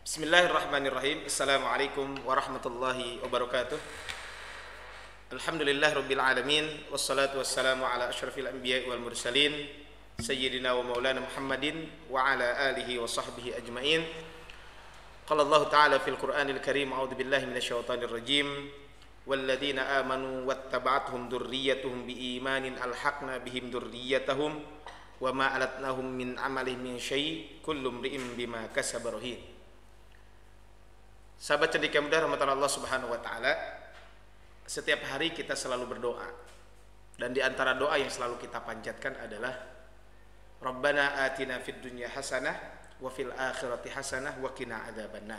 Bismillahirrahmanirrahim. Assalamualaikum warahmatullahi wabarakatuh. Alhamdulillah rabbil alamin. Wassalatu wassalamu ala asyrafil anbiya'i wal mursalin Sayyidina wa maulana Muhammadin wa ala alihi wa sahbihi ajma'in. Qala Allah ta'ala fil Qur'anil Karim, a'udzu billahi minasyaitonir rajim. Walladzina amanu wattaba'athum dzurriyyatuhum biimanin alhaqna bihim dzurriyyatahum wa ma alatnahum min amalihim min syai' kullu imri'in bima kasaba rahin. Sahabat cerdik yang mudah rahmatan Allah Subhanahu wa taala, setiap hari kita selalu berdoa. Dan di antara doa yang selalu kita panjatkan adalah Rabbana atina fid dunya hasanah wa fil akhirati hasanah wa qina adzabannar.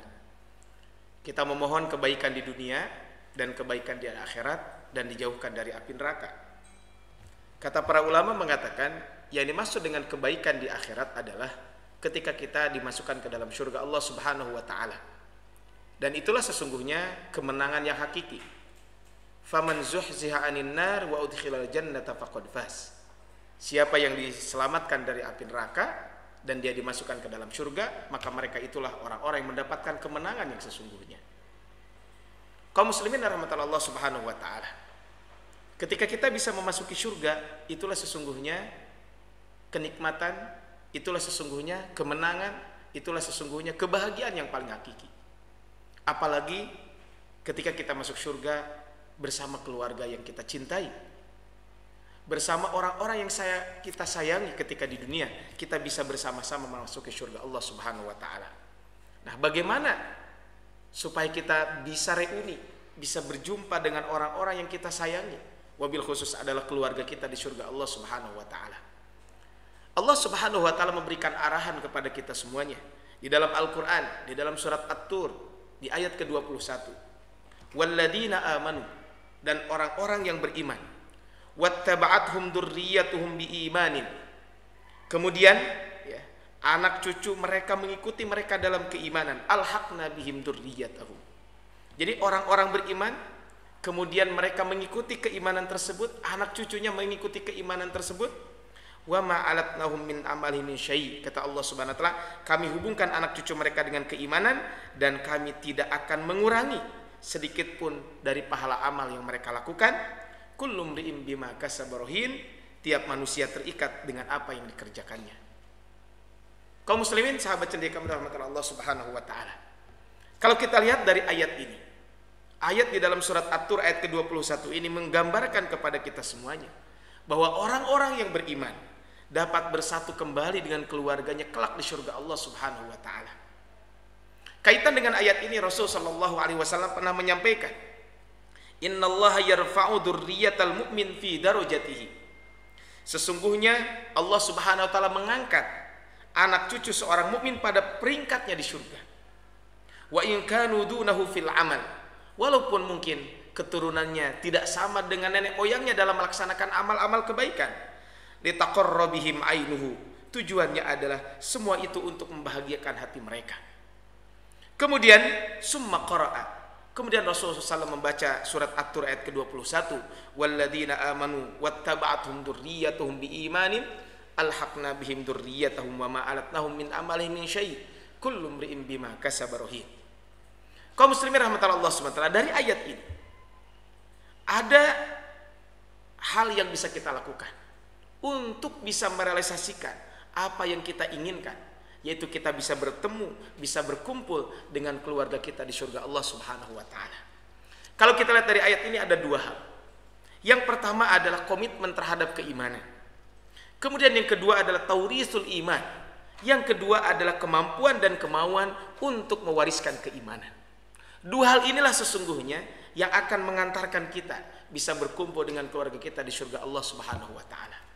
Kita memohon kebaikan di dunia dan kebaikan di akhirat dan dijauhkan dari api neraka. Kata para ulama mengatakan, yang dimaksud dengan kebaikan di akhirat adalah ketika kita dimasukkan ke dalam surga Allah Subhanahu wa taala. Dan itulah sesungguhnya kemenangan yang hakiki. Faman zuhziha 'anil nar wa udkhilal jannata faqad faz. Siapa yang diselamatkan dari api neraka dan dia dimasukkan ke dalam surga, maka mereka itulah orang-orang yang mendapatkan kemenangan yang sesungguhnya. Kaum muslimin rahmatan Allah Subhanahu wa taala. Ketika kita bisa memasuki surga, itulah sesungguhnya kenikmatan, itulah sesungguhnya kemenangan, itulah sesungguhnya kebahagiaan yang paling hakiki. Apalagi ketika kita masuk surga bersama keluarga yang kita cintai, bersama orang-orang yang kita sayangi ketika di dunia, kita bisa bersama-sama memasuki surga Allah Subhanahu wa taala. Nah, bagaimana supaya kita bisa reuni, bisa berjumpa dengan orang-orang yang kita sayangi, wabil khusus adalah keluarga kita di surga Allah Subhanahu wa taala. Allah Subhanahu wa taala memberikan arahan kepada kita semuanya di dalam Al-Qur'an, di dalam surat At-Tur di ayat ke-21. Walladzina amanu, dan orang-orang yang beriman, wattaba'athum dzurriyyatuhum biimanin, kemudian ya, anak cucu mereka mengikuti mereka dalam keimanan, alhaqna bihim dzurriyyatahum. Jadi orang-orang beriman, kemudian mereka mengikuti keimanan tersebut, anak cucunya mengikuti keimanan tersebut. Wa ma alatnahum min amalihim min syai', kata Allah Subhanahu wa taala, kami hubungkan anak cucu mereka dengan keimanan dan kami tidak akan mengurangi sedikit pun dari pahala amal yang mereka lakukan. Kullu imri'in bima kasaba rahin, tiap manusia terikat dengan apa yang dikerjakannya. Kaum muslimin sahabat cendekia rahmatan Allah Subhanahu wa taala. Kalau kita lihat dari ayat ini, ayat di dalam surat At-Tur ayat ke-21 ini menggambarkan kepada kita semuanya bahwa orang-orang yang beriman dapat bersatu kembali dengan keluarganya kelak di surga Allah Subhanahu wa taala. Kaitan dengan ayat ini Rasulullah sallallahu alaihi wasallam pernah menyampaikan, "Innallaha yarfa'u dzurriyyatal mu'min fi darajatihi." Sesungguhnya Allah Subhanahu wa taala mengangkat anak cucu seorang mukmin pada peringkatnya di surga. Wa in kanu dunahu fil amal. Walaupun mungkin keturunannya tidak sama dengan nenek moyangnya dalam melaksanakan amal-amal kebaikan. Litaqarrabihim ainuhu, tujuannya adalah semua itu untuk membahagiakan hati mereka. Kemudian summa qara'a, kemudian Rasulullah SAW membaca surat At-Tur ayat ke-21, walladzina amanu wattaba'athum dzurriyyatuhum biimanin alhaqna bihim dzurriyyatahum wa ma alatnahum min amalihim min syai' kullu imri'in bima kasaba rahin. Kaum muslimin rahmatan Allah Subhanahu wa taala, dari ayat ini ada hal yang bisa kita lakukan untuk bisa merealisasikan apa yang kita inginkan, yaitu kita bisa bertemu, bisa berkumpul dengan keluarga kita di surga Allah Subhanahu wa taala. Kalau kita lihat dari ayat ini ada dua hal. Yang pertama adalah komitmen terhadap keimanan. Kemudian yang kedua adalah taurisul iman. Yang kedua adalah kemampuan dan kemauan untuk mewariskan keimanan. Dua hal inilah sesungguhnya yang akan mengantarkan kita bisa berkumpul dengan keluarga kita di surga Allah Subhanahu wa taala.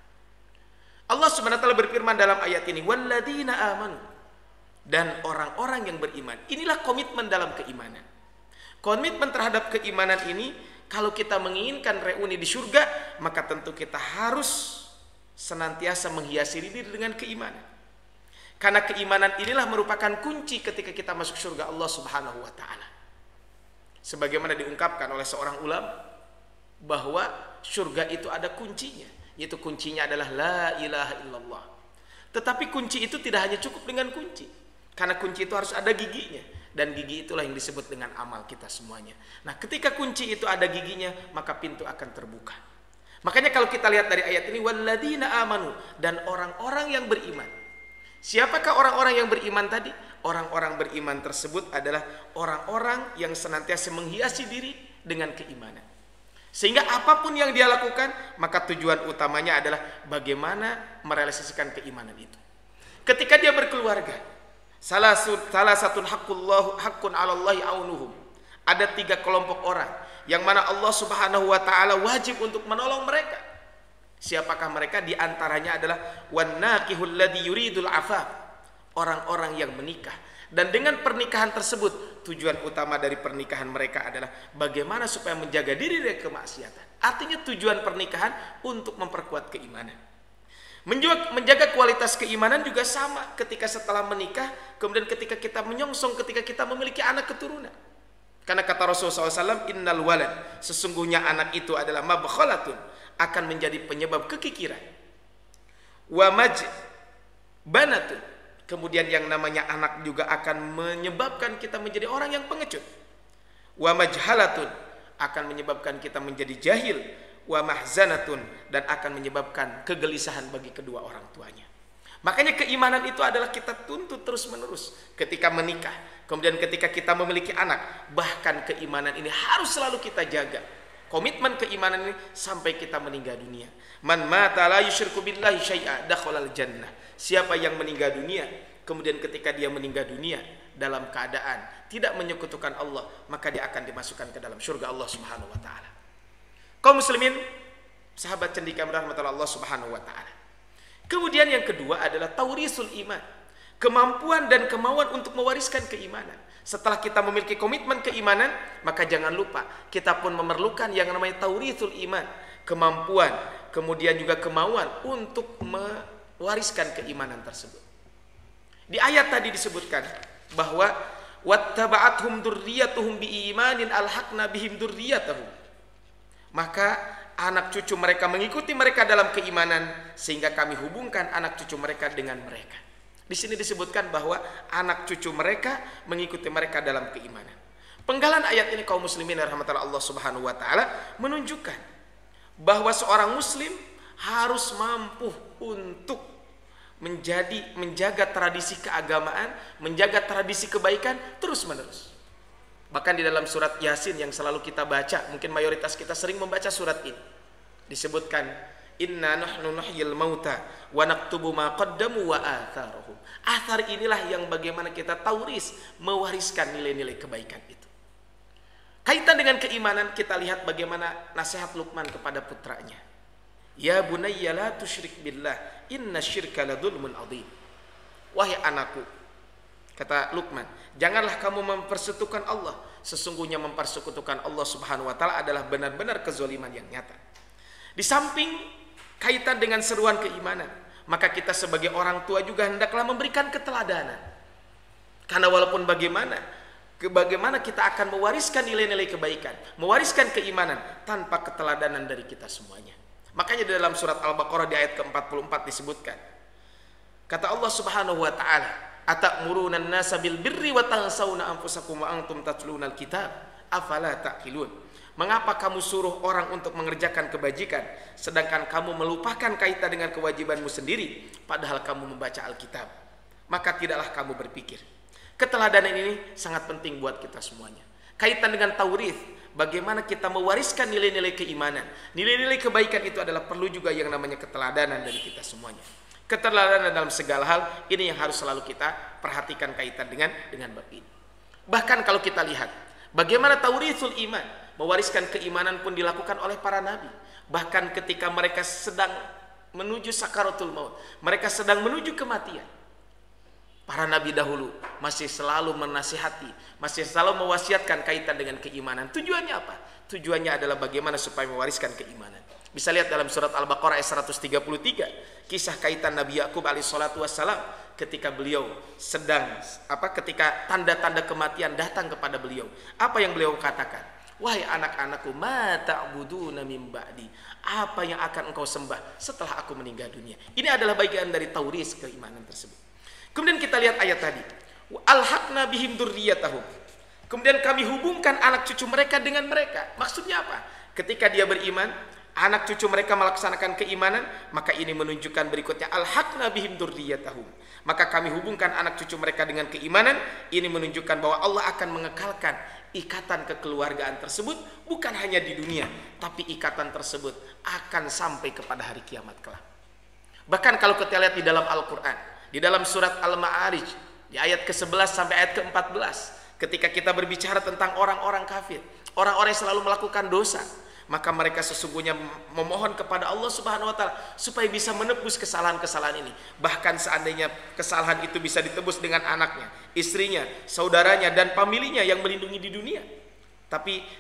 Allah Subhanahu wa taala berfirman dalam ayat ini, walladzina amanu, dan orang-orang yang beriman. Inilah komitmen dalam keimanan. Komitmen terhadap keimanan ini, kalau kita menginginkan reuni di surga, maka tentu kita harus senantiasa menghiasi diri dengan keimanan. Karena keimanan inilah merupakan kunci ketika kita masuk surga Allah Subhanahu wa taala. Sebagaimana diungkapkan oleh seorang ulama bahwa surga itu ada kuncinya, yaitu kuncinya adalah la ilaha illallah. Tetapi kunci itu tidak hanya cukup dengan kunci, karena kunci itu harus ada giginya. Dan gigi itulah yang disebut dengan amal kita semuanya. Nah, ketika kunci itu ada giginya, maka pintu akan terbuka. Makanya kalau kita lihat dari ayat ini, walladzina amanu, dan orang-orang yang beriman. Siapakah orang-orang yang beriman tadi? Orang-orang beriman tersebut adalah orang-orang yang senantiasa menghiasi diri dengan keimanan. Sehingga apapun yang dia lakukan, maka tujuan utamanya adalah bagaimana merealisasikan keimanan itu. Ketika dia berkeluarga, salah satu haqqun 'alallahi aunuhum. Ada 3 kelompok orang yang mana Allah Subhanahu wa taala wajib untuk menolong mereka. Siapakah mereka? Di antaranya adalah wannaqihul ladzi yuridul afaf, orang-orang yang menikah. Dan dengan pernikahan tersebut, tujuan utama dari pernikahan mereka adalah bagaimana supaya menjaga diri dari kemaksiatan. Artinya tujuan pernikahan untuk memperkuat keimanan. Menjaga kualitas keimanan juga sama ketika setelah menikah, kemudian ketika kita menyongsong, ketika kita memiliki anak keturunan. Karena kata Rasulullah SAW, innal walad, sesungguhnya anak itu adalah mabkhalatun, akan menjadi penyebab kekikiran. Wa majbanatun, kemudian yang namanya anak juga akan menyebabkan kita menjadi orang yang pengecut. Wa majhalatun, akan menyebabkan kita menjadi jahil. Wa mahzanatun, dan akan menyebabkan kegelisahan bagi kedua orang tuanya. Makanya keimanan itu adalah kita tuntut terus menerus ketika menikah, kemudian ketika kita memiliki anak. Bahkan keimanan ini harus selalu kita jaga. Komitmen keimanan ini sampai kita meninggal dunia. Man mata la yusyriku billahi syai'a dakhalal jannah. Siapa yang meninggal dunia, kemudian ketika dia meninggal dunia dalam keadaan tidak menyekutukan Allah, maka dia akan dimasukkan ke dalam surga Allah Subhanahu wa taala. Kaum muslimin, sahabat cendekia rahmatullah Allah Subhanahu wa taala. Kemudian yang kedua adalah taurisul iman, kemampuan dan kemauan untuk mewariskan keimanan. Setelah kita memiliki komitmen keimanan, maka jangan lupa kita pun memerlukan yang namanya taurisul iman, kemampuan, kemudian juga kemauan untuk mewariskan keimanan tersebut. Di ayat tadi disebutkan bahwa wattaba'athum dzurriyyatuhum biimanin alhaqna bihim dzurriyyatahum. Maka anak cucu mereka mengikuti mereka dalam keimanan, sehingga kami hubungkan anak cucu mereka dengan mereka. Di sini disebutkan bahwa anak cucu mereka mengikuti mereka dalam keimanan. Penggalan ayat ini kaum muslimin rahmatullah Allah Subhanahu wa taala menunjukkan bahwa seorang muslim harus mampu untuk menjaga tradisi keagamaan, menjaga tradisi kebaikan terus menerus. Bahkan di dalam surat Yasin yang selalu kita baca, mungkin mayoritas kita sering membaca surat ini, disebutkan inna nahnu nuhyil mauta wa naktubu ma qaddamu wa atharuhum. Athar inilah yang bagaimana kita tauris, mewariskan nilai-nilai kebaikan itu. Kaitan dengan keimanan, kita lihat bagaimana nasihat Luqman kepada putranya. Ya bunayya la tusyrik billah, inna syirka la dzulmun adzim. Wahai anakku, kata Luqman, janganlah kamu mempersekutukan Allah. Sesungguhnya mempersekutukan Allah Subhanahu wa taala adalah benar-benar kezaliman yang nyata. Di samping kaitan dengan seruan keimanan, maka kita sebagai orang tua juga hendaklah memberikan keteladanan. Karena walaupun bagaimana kita akan mewariskan nilai-nilai kebaikan, mewariskan keimanan tanpa keteladanan dari kita semuanya. Makanya di dalam surat Al-Baqarah di ayat ke-44 disebutkan, kata Allah Subhanahu wa taala, atamuruna an-nasa bil birri wa tansawna anfusakum wa antum tatlunal kitab afala ta'qilun. Mengapa kamu suruh orang untuk mengerjakan kebajikan sedangkan kamu melupakan kaitan dengan kewajibanmu sendiri padahal kamu membaca Alkitab? Maka tidaklah kamu berpikir. Keteladanan ini sangat penting buat kita semuanya. Kaitan dengan taurith, bagaimana kita mewariskan nilai-nilai keimanan, nilai-nilai kebaikan itu adalah perlu juga yang namanya keteladanan dari kita semuanya. Keteladanan dalam segala hal ini yang harus selalu kita perhatikan kaitan dengan bab ini. Bahkan kalau kita lihat bagaimana taurithul iman, mewariskan keimanan pun dilakukan oleh para nabi. Bahkan ketika mereka sedang menuju sakaratul maut, mereka sedang menuju kematian, para nabi dahulu masih selalu menasihati, masih selalu mewasiatkan kaitan dengan keimanan. Tujuannya apa? Tujuannya adalah bagaimana supaya mewariskan keimanan. Bisa lihat dalam surat Al-Baqarah ayat 133, kisah kaitan Nabi Yakub alaihissalatu wassalam ketika beliau ketika tanda-tanda kematian datang kepada beliau. Apa yang beliau katakan? Wahai anak-anakku, ma ta'buduna min ba'di. Apa yang akan engkau sembah setelah aku meninggal dunia? Ini adalah bagian dari tauris keimanan tersebut. Kemudian kita lihat ayat tadi. alhaqna bihim dzurriyyatahum. Kemudian kami hubungkan anak cucu mereka dengan mereka. Maksudnya apa? Ketika dia beriman, anak cucu mereka melaksanakan keimanan, maka ini menunjukkan berikutnya alhaqna bihim dzurriyyatahum. Maka kami hubungkan anak cucu mereka dengan keimanan, ini menunjukkan bahwa Allah akan mengekalkan ikatan kekeluargaan tersebut bukan hanya di dunia, tapi ikatan tersebut akan sampai kepada hari kiamat kelak. Bahkan kalau kita lihat di dalam Al-Qur'an, di dalam surat Al-Ma'arij, di ayat ke-11 sampai ayat ke-14, ketika kita berbicara tentang orang-orang kafir, orang-orang yang selalu melakukan dosa, maka mereka sesungguhnya memohon kepada Allah Subhanahu wa taala supaya bisa menebus kesalahan-kesalahan ini. Bahkan seandainya kesalahan itu bisa ditebus dengan anaknya, istrinya, saudaranya dan pamilinya yang melindungi di dunia.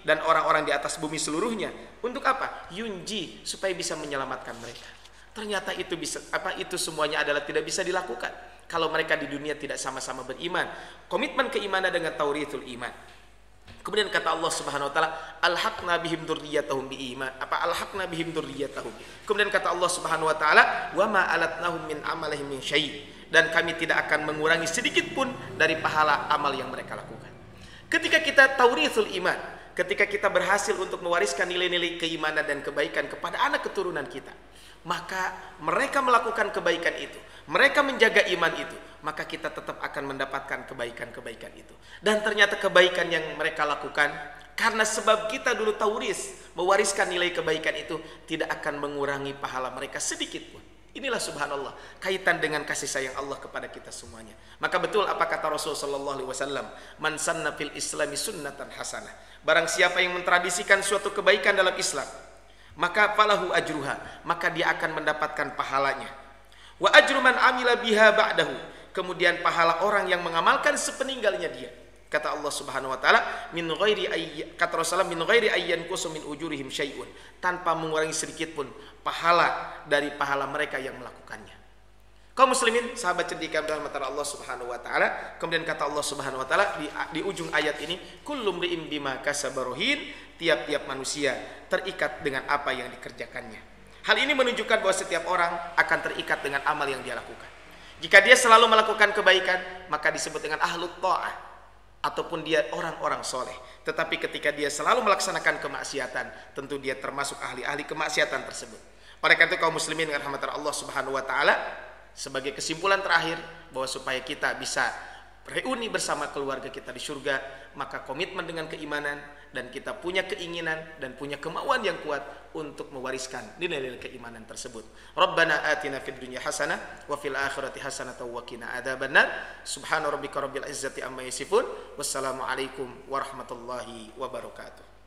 Dan orang-orang di atas bumi seluruhnya, untuk apa? Yunji, supaya bisa menyelamatkan mereka. Ternyata itu semuanya adalah tidak bisa dilakukan kalau mereka di dunia tidak sama-sama beriman. Komitmen keimanan dengan taurithul iman. Kemudian kata Allah Subhanahu wa taala, alhaqna bihim dzurriyyatahum biiman. Alhaqna bihim dzurriyyatahum. Kemudian kata Allah Subhanahu wa taala, wa ma alatnahum min amalihim min syai'. Dan kami tidak akan mengurangi sedikit pun dari pahala amal yang mereka lakukan. Ketika kita taurithul iman, ketika kita berhasil untuk mewariskan nilai-nilai keimanan dan kebaikan kepada anak keturunan kita, maka mereka melakukan kebaikan itu, mereka menjaga iman itu, maka kita tetap akan mendapatkan kebaikan-kebaikan itu. Dan ternyata kebaikan yang mereka lakukan, karena sebab kita dulu tauris, mewariskan nilai kebaikan itu, tidak akan mengurangi pahala mereka sedikit pun. Inilah subhanallah, kaitan dengan kasih sayang Allah kepada kita semuanya. Maka betul apa kata Rasulullah sallallahu alaihi wasallam, man sanna fil islami sunnatan hasanah. Barang siapa yang mentradisikan suatu kebaikan dalam Islam, maka falahu ajruha, maka dia akan mendapatkan pahalanya. Wa ajru man amila biha ba'dahu, kemudian pahala orang yang mengamalkan sepeninggalnya dia. Kata Allah Subhanahu wa taala, kata Rasulullah, min ghairi ayyan kusum min ujurihim syai'un, tanpa mengurangi sedikit pun pahala dari pahala mereka yang melakukannya. Kaum muslimin, sahabat cerdikan dalam mata Allah Subhanahu wa taala, kemudian kata Allah Subhanahu wa taala di ujung ayat ini, kullu mri'in bima kasaba rahin, tiap-tiap manusia terikat dengan apa yang dikerjakannya. Hal ini menunjukkan bahwa setiap orang akan terikat dengan amal yang dia lakukan. Jika dia selalu melakukan kebaikan, maka disebut dengan ahlut ta'ah, ataupun dia orang-orang soleh. Tetapi ketika dia selalu melaksanakan kemaksiatan, tentu dia termasuk ahli-ahli kemaksiatan tersebut. Oleh karena itu kaum muslimin dengan rahmat Allah Subhanahu wa taala, sebagai kesimpulan terakhir, bahwa supaya kita bisa reuni bersama keluarga kita di surga, maka komitmen dengan keimanan, dan kita punya keinginan dan punya kemauan yang kuat untuk mewariskan nilai-nilai keimanan tersebut. Rabbana atina fid dunya hasanah wa fil akhirati hasanah wa qina adzabannar. Subhana rabbika rabbil izzati amma yasifun. Wassalamu alaikum warahmatullahi wabarakatuh.